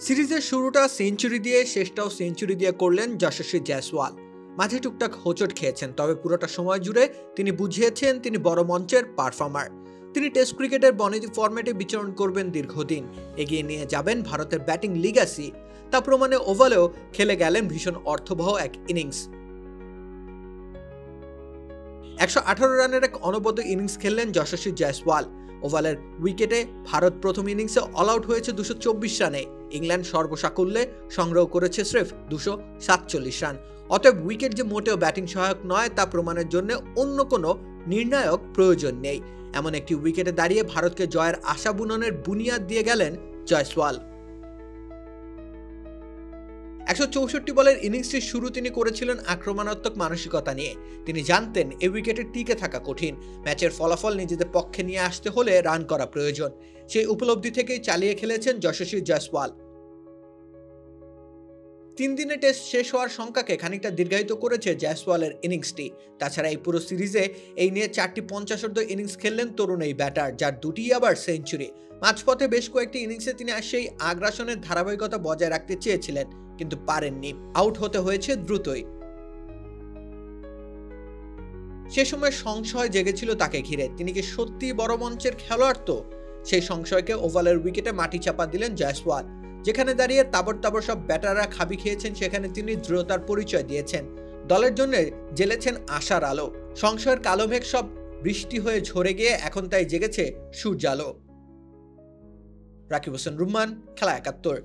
সিরিজের শুরুটা সেঞ্চুরি দিয়ে, শেষটাও সেঞ্চুরি দিয়ে করলেন যশস্বী জয়সওয়াল। মাঝে টুকটাক হোঁচট খেয়েছেন, তবে পুরোটা সময় জুড়ে তিনি বুঝিয়েছেন তিনি বড় মঞ্চের পারফর্মার। তিনি টেস্ট ক্রিকেটের বনেদি ফরম্যাটে বিচরণ করবেন দীর্ঘদিন, এগিয়ে নিয়ে যাবেন ভারতের ব্যাটিং লিগ্যাসি। তা প্রমাণে ওভালেও খেলে গেলেন ভীষণ অর্থবহ এক ইনিংস। 118 রানের এক অনবদ্য ইনিংস খেললেন যশস্বী জয়সওয়াল। ওভালের উইকেটে ভারত প্রথম ইনিংসে অল আউট হয়েছে 224 রানে। ইংল্যান্ড সর্বসাকুল্যে সংগ্রহ করেছে স্রেফ 247 রান। অতএব উইকেট যে মোটেও ব্যাটিং সহায়ক নয় তা প্রমাণের জন্য অন্য কোনো নির্ণায়ক প্রয়োজন নেই। এমন একটি উইকেটে দাঁড়িয়ে ভারতকে জয়ের আশা বুননের বুনিয়াদ দিয়ে গেলেন জয়সওয়াল। 164 বলের ইনিংসটির শুরু তিনি করেছিলেন আক্রমণাত্মক মানসিকতা নিয়ে। তিনি জানতেন এই উইকেটে টিকে থাকা কঠিন, ম্যাচের ফলাফল নিজেদের পক্ষে নিয়ে আসতে হলে রান করা প্রয়োজন। সেই উপলব্ধি থেকেই চালিয়ে খেলেছেন যশস্বী জয়সওয়াল। 3 দিনে টেস্ট শেষ হওয়ার সংখ্যাকে খানিকটা দীর্ঘায়িত করেছে জয়সওয়ালের ইনিংসটি। তাছাড়া এই পুরো সিরিজে এই নিয়ে 4টি 50-অর্ধ ইনিংস খেললেন তরুণ এই ব্যাটার, যার দুটিই আবার সেঞ্চুরি। মাঝপথে বেশ কয়েকটি ইনিংসে তিনি সেই আগ্রাসনের ধারাবাহিকতা বজায় রাখতে চেয়েছিলেন, কিন্তু পারেননি। আউট হতে হয়েছে দ্রুতই। সে সময় সংশয় জেগেছিল তাকে ঘিরে, তিনি কি সত্যিই বড় মঞ্চের খেলোয়াড়? তো সেই সংশয়কে ওভালের উইকেটে মাটি চাপা দিলেন জয়সওয়াল। যেখানে দাঁড়িয়ে তাবড় তাবড় সব ব্যাটাররা খাবি খেয়েছেন, সেখানে তিনি দৃঢ়তার পরিচয় দিয়েছেন। দলের জন্য জ্বেলেছেন আশার আলো। সংশয়ের কালো মেঘ সব বৃষ্টি হয়ে ঝরে গিয়ে এখন তাই জেগেছে সূর্যালো। রাকিব হোসেন রুম্মান, খেলা 71।